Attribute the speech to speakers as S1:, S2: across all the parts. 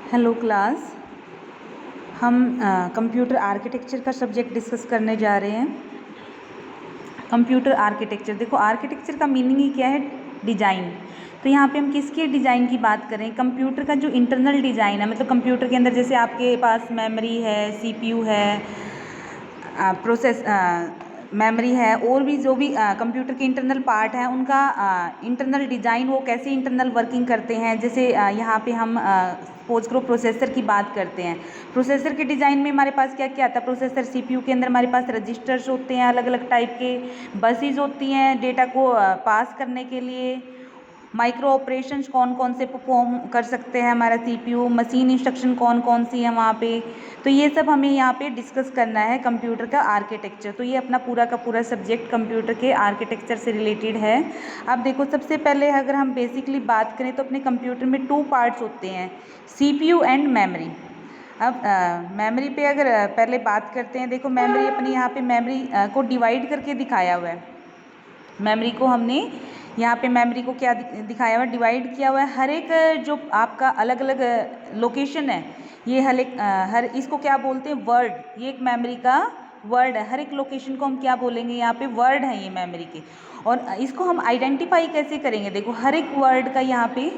S1: Hello class. हम computer architecture का subject discuss करने जा रहे हैं। कंप्यूटर आर्किटेक्चर, देखो आर्किटेक्चर का मीनिंग ही क्या है? डिज़ाइन। तो यहाँ पे हम किसके डिज़ाइन की बात करें? कंप्यूटर का जो इंटरनल डिज़ाइन है, मतलब कंप्यूटर के अंदर जैसे आपके पास मेमोरी है, सीपीयू है, प्रोसेस मेमोरी है, और भी जो भी कंप्यूटर के इंटरनल पार्ट हैं उनका इंटरनल डिज़ाइन, वो कैसे इंटरनल वर्किंग करते हैं। जैसे यहाँ पे हम सपोज करो प्रोसेसर की बात करते हैं। प्रोसेसर के डिज़ाइन में हमारे पास क्या क्या आता है? प्रोसेसर सीपीयू के अंदर हमारे पास रजिस्टर्स होते हैं, अलग अलग टाइप के बसेस होती हैं डेटा को पास करने के लिए। माइक्रो ऑपरेशंस कौन कौन से परफॉर्म कर सकते हैं हमारा सीपीयू, मशीन इंस्ट्रक्शन कौन कौन सी है वहाँ पे। तो ये सब हमें यहाँ पे डिस्कस करना है कंप्यूटर का आर्किटेक्चर। तो ये अपना पूरा का पूरा सब्जेक्ट कंप्यूटर के आर्किटेक्चर से रिलेटेड है। अब देखो, सबसे पहले अगर हम बेसिकली बात करें तो अपने कंप्यूटर में 2 पार्ट्स होते हैं, सीपीयू एंड मेमोरी। अब मेमोरी पे अगर पहले बात करते हैं, देखो मेमोरी अपनी यहाँ पे मेमोरी को डिवाइड करके दिखाया हुआ है। मेमोरी को हमने यहाँ पे मेमोरी को क्या दिखाया हुआ है? डिवाइड किया हुआ है। हर एक जो आपका अलग अलग लोकेशन है, ये हर इसको क्या बोलते हैं? वर्ड। ये एक मेमोरी का वर्ड है। हर एक लोकेशन को हम क्या बोलेंगे? यहाँ पे वर्ड है ये मेमोरी के। और इसको हम आइडेंटिफाई कैसे करेंगे? देखो हर एक वर्ड का यहाँ पे,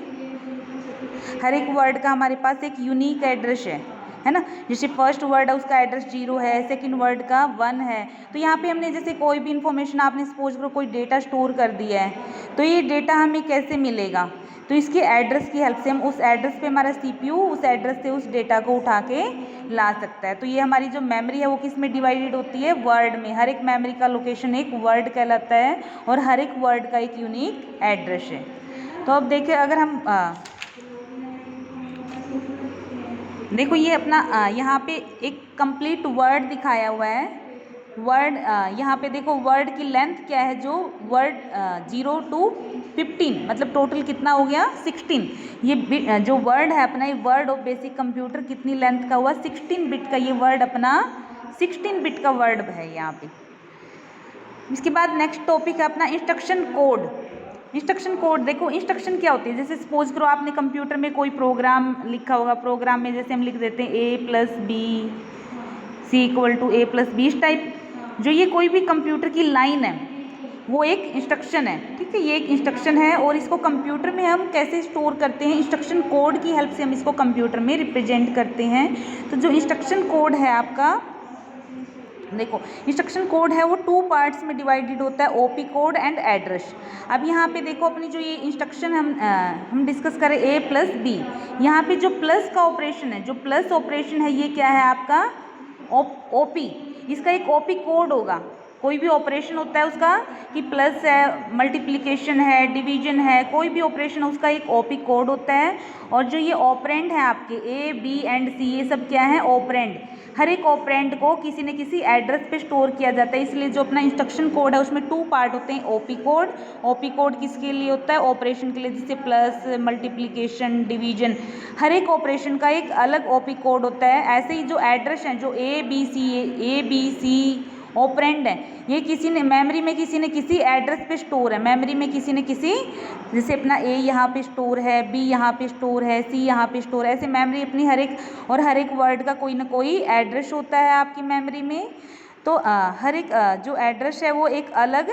S1: हर एक वर्ड का हमारे पास एक यूनिक एड्रेस है ना। जैसे फर्स्ट वर्ड है उसका एड्रेस 0 है, सेकंड वर्ड का 1 है। तो यहाँ पे हमने जैसे कोई भी इंफॉर्मेशन, आपने सपोज करो कोई डेटा स्टोर कर दिया है, तो ये डेटा हमें कैसे मिलेगा? तो इसके एड्रेस की हेल्प से हम उस एड्रेस पे हमारा सीपीयू उस एड्रेस से उस डेटा को उठा के ला सकता है। तो ये हमारी जो मेमोरी है वो किस में डिवाइडेड होती है? वर्ड में। हर एक मेमोरी का लोकेशन एक वर्ड कहलाता है और हर एक वर्ड का एक यूनिक एड्रेस है। तो अब देखिए, अगर हम देखो ये अपना यहाँ पे एक कंप्लीट वर्ड दिखाया हुआ है। वर्ड यहाँ पे देखो वर्ड की लेंथ क्या है? जो वर्ड 0 to 15, मतलब टोटल कितना हो गया? 16। ये जो वर्ड है अपना, ये वर्ड ऑफ बेसिक कंप्यूटर कितनी लेंथ का हुआ? 16 बिट का ये वर्ड अपना 16 बिट का वर्ड है यहाँ पे। इसके बाद नेक्स्ट टॉपिक है अपना इंस्ट्रक्शन कोड। इंस्ट्रक्शन कोड, देखो इंस्ट्रक्शन क्या होती है? जैसे सपोज करो आपने कंप्यूटर में कोई प्रोग्राम लिखा होगा। प्रोग्राम में जैसे हम लिख देते हैं a+b c=a+b, इस टाइप। जो ये कोई भी कंप्यूटर की लाइन है वो एक इंस्ट्रक्शन है, ठीक है। ये एक इंस्ट्रक्शन है और इसको कंप्यूटर में हम कैसे स्टोर करते हैं? इंस्ट्रक्शन कोड की हेल्प से हम इसको कंप्यूटर में रिप्रेजेंट करते हैं। तो जो इंस्ट्रक्शन कोड है आपका, देखो इंस्ट्रक्शन कोड है वो 2 पार्ट्स में डिवाइडेड होता है, ओपी कोड एंड एड्रेस। अब यहाँ पे देखो अपनी जो ये इंस्ट्रक्शन हम डिस्कस करें a+b, यहाँ पे जो प्लस का ऑपरेशन है, जो प्लस ऑपरेशन है, ये क्या है आपका? ओपी। इसका एक ओपी कोड होगा। कोई भी ऑपरेशन होता है उसका, कि प्लस है, मल्टीप्लिकेशन है, डिवीजन है, कोई भी ऑपरेशन है उसका एक ओपी कोड होता है। और जो ये ऑपरेंड है आपके ए, बी एंड सी, ये सब क्या है? ऑपरेंड। हर एक ऑपरेंड को किसी न किसी एड्रेस पे स्टोर किया जाता है। इसलिए जो अपना इंस्ट्रक्शन कोड है उसमें 2 पार्ट होते हैं, ओपी कोड। ओपी कोड किसके लिए होता है? ऑपरेशन के लिए, जैसे प्लस, मल्टीप्लिकेशन, डिवीजन। हर एक ऑपरेशन का एक अलग ओपी कोड होता है। ऐसे ही जो एड्रेस हैं, जो ए बी सी ऑपरेंड है, ये किसी ने मेमोरी में किसी न किसी एड्रेस पे स्टोर है। मेमोरी में किसी न किसी, जैसे अपना ए यहाँ पे स्टोर है, बी यहाँ पे स्टोर है, सी यहाँ पे स्टोर है। ऐसे मेमोरी अपनी हर एक वर्ड का कोई ना कोई एड्रेस होता है आपकी मेमोरी में। तो हर एक जो एड्रेस है वो एक अलग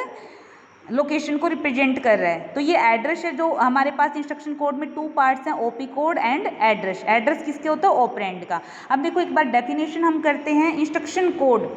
S1: लोकेशन को रिप्रेजेंट कर रहा है। तो ये एड्रेस है जो हमारे पास इंस्ट्रक्शन कोड में 2 पार्ट्स हैं, OP code and address. Address किसके होता है? ऑपरेंड का। अब देखो एक बार डेफिनेशन हम करते हैं। Instruction code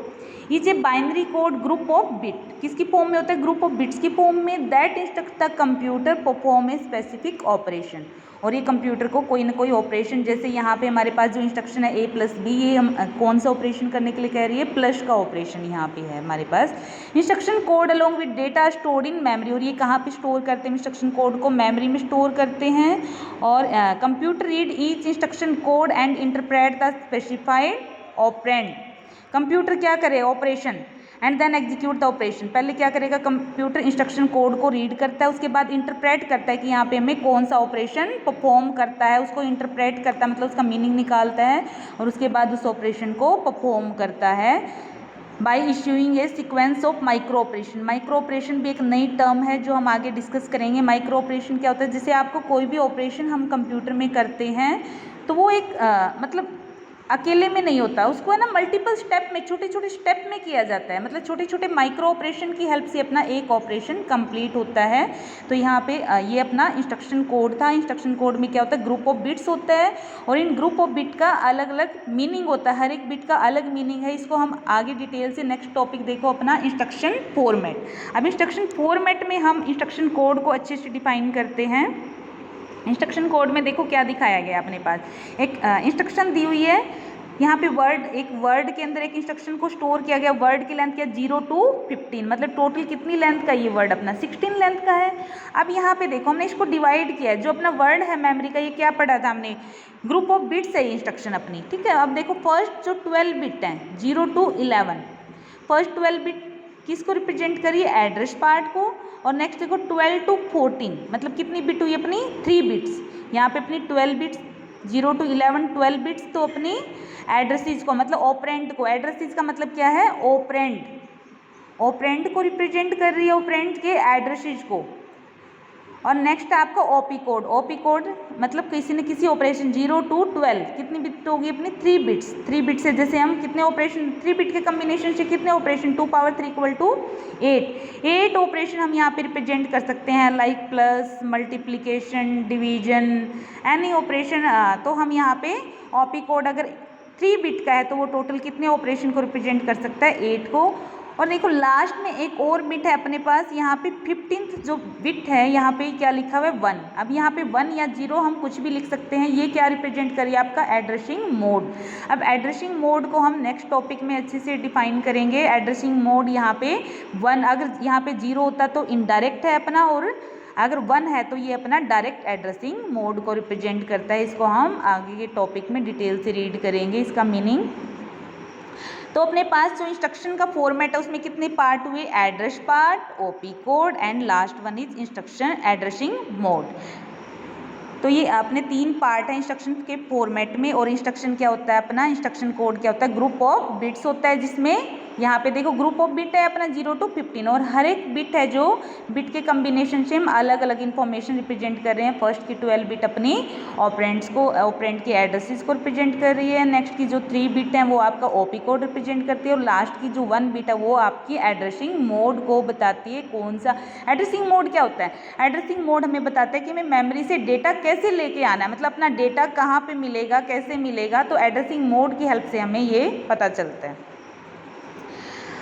S1: is a binary code group of bit. किसकी फॉर्म में होता है? ग्रुप ऑफ बिट्स की फॉर्म में। That instruct the computer perform a specific operation. और ये कंप्यूटर को कोई ना कोई ऑपरेशन, जैसे यहाँ पे हमारे पास जो इंस्ट्रक्शन है a+b, ये हम कौन सा ऑपरेशन करने के लिए कह रही है? प्लस का ऑपरेशन यहाँ पे है हमारे पास। Instruction code along with data stored in memory. और ये कहाँ पे स्टोर करते हैं? इंस्ट्रक्शन कोड को मेमोरी में स्टोर करते हैं। और computer read each instruction code and interpret the specified operand. Computer क्या करे? Operation and then execute the operation. पहले क्या करेगा? कंप्यूटर इंस्ट्रक्शन कोड को रीड करता है, उसके बाद इंटरप्रेट करता है कि यहाँ पे हमें कौन सा ऑपरेशन परफॉर्म करता है। उसको इंटरप्रेट करता है, मतलब उसका मीनिंग निकालता है, और उसके बाद उस ऑपरेशन को परफॉर्म करता है by issuing a sequence of micro operation. Micro operation भी एक नई टर्म है जो हम आगे डिस्कस करेंगे। माइक्रो ऑपरेशन क्या होता है? जैसे आपको कोई भी ऑपरेशन हम कंप्यूटर में करते हैं तो वो एक मतलब अकेले में नहीं होता, उसको है ना मल्टीपल स्टेप में, छोटे छोटे स्टेप में किया जाता है, मतलब छोटे छोटे माइक्रो ऑपरेशन की हेल्प से अपना एक ऑपरेशन कंप्लीट होता है। तो यहाँ पे ये अपना इंस्ट्रक्शन कोड था। इंस्ट्रक्शन कोड में क्या होता है, ग्रुप ऑफ बिट्स होता है और इन ग्रुप ऑफ बिट का अलग अलग मीनिंग होता है, हर एक बिट का अलग मीनिंग है। इसको हम आगे डिटेल से नेक्स्ट टॉपिक देखो अपना इंस्ट्रक्शन फॉर्मेट। अब इंस्ट्रक्शन फॉर्मेट में हम इंस्ट्रक्शन कोड को अच्छे से डिफाइन करते हैं। इंस्ट्रक्शन कोड में देखो क्या दिखाया गया अपने पास, एक इंस्ट्रक्शन दी हुई है, यहाँ पे वर्ड, एक वर्ड के अंदर एक इंस्ट्रक्शन को स्टोर किया गया। वर्ड की लेंथ क्या 0 to 15, मतलब टोटल कितनी लेंथ का ये वर्ड अपना 16 लेंथ का है। अब यहाँ पे देखो हमने इसको डिवाइड किया है, जो अपना वर्ड है मेमोरी का, ये क्या पढ़ा था हमने, ग्रुप ऑफ बिट्स है इंस्ट्रक्शन अपनी, ठीक है। अब देखो फर्स्ट जो 12 बिट हैं 0 to 11, फर्स्ट 12 बिट किसको रिप्रेजेंट करिए, एड्रेस पार्ट को। और नेक्स्ट देखो 12 to 14, मतलब कितनी बिट हुई अपनी 3 बिट्स, यहाँ पे अपनी 12 बिट्स 0 to 11 12 बिट्स, तो अपनी एड्रेसेस को मतलब ऑपरेंड को, एड्रेसेस का मतलब क्या है ऑपरेंड, ऑपरेंड को रिप्रेजेंट कर रही है, ऑपरेंड के एड्रेसेस को। और नेक्स्ट आपका ओपी कोड, ओपी कोड मतलब किसी न किसी ऑपरेशन 0 to 12 कितनी बिट होगी अपनी 3 बिट्स, 3 बिट से जैसे हम कितने ऑपरेशन 3 बिट के कम्बिनेशन से कितने operation 2 power 3 equal to 8 operation हम यहाँ पे रिप्रेजेंट कर सकते हैं, like plus, multiplication, division, any operation. तो हम यहाँ पे ओपी कोड अगर 3 बिट का है तो वो टोटल कितने ऑपरेशन को रिप्रेजेंट कर सकता है 8 को। और देखो लास्ट में एक और बिट है अपने पास, यहाँ पे 15th जो बिट है यहाँ पे क्या लिखा हुआ है 1। अब यहाँ पे 1 या 0 हम कुछ भी लिख सकते हैं, ये क्या रिप्रेजेंट करिए आपका एड्रेसिंग मोड। अब एड्रेसिंग मोड को हम नेक्स्ट टॉपिक में अच्छे से डिफाइन करेंगे। एड्रेसिंग मोड यहाँ पे 1, अगर यहाँ पे 0 होता तो इनडायरेक्ट है अपना, और अगर 1 है तो ये अपना डायरेक्ट एड्रेसिंग मोड को रिप्रेजेंट करता है। इसको हम आगे के टॉपिक में डिटेल से रीड करेंगे इसका मीनिंग। तो अपने पास जो इंस्ट्रक्शन का फॉर्मेट है उसमें कितने पार्ट हुए, address part, OP code and last one is instruction addressing mode. तो ये अपने 3 पार्ट हैं इंस्ट्रक्शन के फॉर्मेट में। और इंस्ट्रक्शन क्या होता है अपना, इंस्ट्रक्शन कोड क्या होता है, ग्रुप ऑफ बिट्स होता है, जिसमें यहाँ पे देखो ग्रुप ऑफ बिट है अपना 0 to 15 और हर एक बिट है जो बिट के कम्बिनेशन से हम अलग अलग इन्फॉर्मेशन रिप्रेजेंट कर रहे हैं। फर्स्ट की 12 बिट अपनी ऑपरेंड्स को, ऑपरेंड के एड्रेसेस को रिप्रेजेंट कर रही है। नेक्स्ट की जो 3 बिट है वो आपका ओपी कोड रिप्रेजेंट करती है और लास्ट की जो 1 बिट है वो आपकी एड्रेसिंग मोड को बताती है। कौन सा एड्रेसिंग मोड क्या होता है, एड्रेसिंग मोड हमें बताता है कि हमें मेमोरी से डेटा कैसे लेके आना है, मतलब अपना डेटा कहाँ पे मिलेगा, कैसे मिलेगा। तो एड्रेसिंग मोड की हेल्प से हमें ये पता चलता है।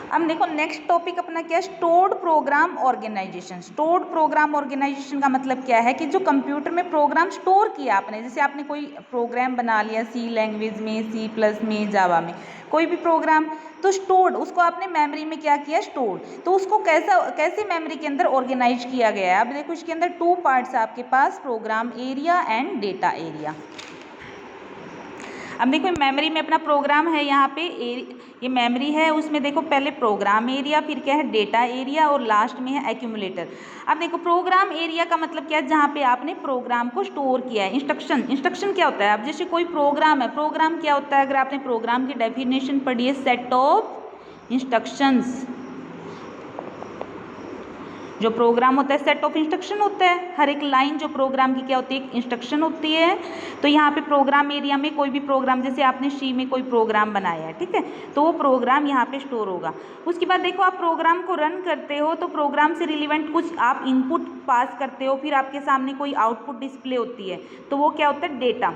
S1: अब देखो नेक्स्ट टॉपिक अपना क्या है, stored program organisation. Stored program organisation का मतलब क्या है कि जो कंप्यूटर में प्रोग्राम स्टोर किया आपने, जैसे आपने कोई प्रोग्राम बना लिया सी लैंग्वेज में, सी प्लस में, जावा में, कोई भी प्रोग्राम, तो स्टोर्ड उसको आपने मेमोरी में क्या किया, स्टोर। तो उसको कैसे मेमोरी के अंदर ऑर्गेनाइज किया गया है। अब देखो इसके अंदर 2 पार्ट्स आपके पास, program area and data area. अब देखो मेमोरी में अपना प्रोग्राम है, यहाँ पे ये मेमोरी है, उसमें देखो पहले प्रोग्राम एरिया, फिर क्या है डेटा एरिया और लास्ट में है एक्यूमुलेटर। अब देखो प्रोग्राम एरिया का मतलब क्या है, जहाँ पे आपने प्रोग्राम को स्टोर किया है। इंस्ट्रक्शन क्या होता है, अब जैसे कोई प्रोग्राम है, प्रोग्राम क्या होता है, अगर आपने प्रोग्राम की डेफिनेशन पढ़ी है, सेट ऑफ इंस्ट्रक्शंस। जो प्रोग्राम होता है सेट ऑफ इंस्ट्रक्शन होता है, हर एक लाइन जो प्रोग्राम की क्या होती है, एक इंस्ट्रक्शन होती है। तो यहाँ पे प्रोग्राम एरिया में कोई भी प्रोग्राम, जैसे आपने सी में कोई प्रोग्राम बनाया है, ठीक है, तो वो प्रोग्राम यहाँ पे स्टोर होगा। उसके बाद देखो आप प्रोग्राम को रन करते हो तो प्रोग्राम से रिलेवेंट कुछ आप इनपुट पास करते हो, फिर आपके सामने कोई आउटपुट डिस्प्ले होती है, तो वो क्या होता है, डेटा।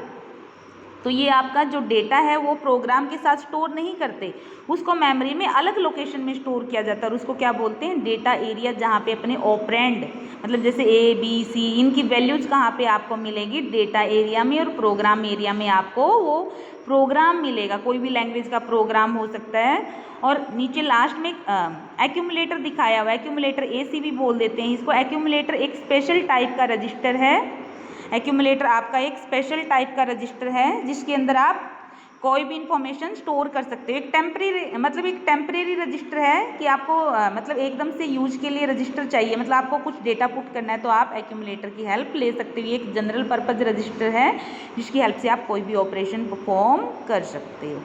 S1: तो ये आपका जो डेटा है वो प्रोग्राम के साथ स्टोर नहीं करते, उसको मेमोरी में अलग लोकेशन में स्टोर किया जाता है और उसको क्या बोलते हैं, डेटा एरिया, जहाँ पे अपने ऑपरेंड, मतलब जैसे ए बी सी, इनकी वैल्यूज़ कहाँ पे आपको मिलेगी, डेटा एरिया में। और प्रोग्राम एरिया में आपको वो प्रोग्राम मिलेगा, कोई भी लैंग्वेज का प्रोग्राम हो सकता है। और नीचे लास्ट में एक्यूमुलेटर दिखाया हुआ है, एक्यूमुलेटर AC भी बोल देते हैं इसको। एक्यूमुलेटर एक स्पेशल टाइप का रजिस्टर है, एक्यूमुलेटर आपका एक स्पेशल टाइप का रजिस्टर है जिसके अंदर आप कोई भी इंफॉर्मेशन स्टोर कर सकते हो। एक टेम्परेरी रजिस्टर है कि आपको मतलब एकदम से यूज के लिए रजिस्टर चाहिए, मतलब आपको कुछ डेटा पुट करना है तो आप एक्यूमुलेटर की हेल्प ले सकते हो। ये एक जनरल पर्पज रजिस्टर है जिसकी हेल्प से आप कोई भी ऑपरेशन परफॉर्म कर सकते हो।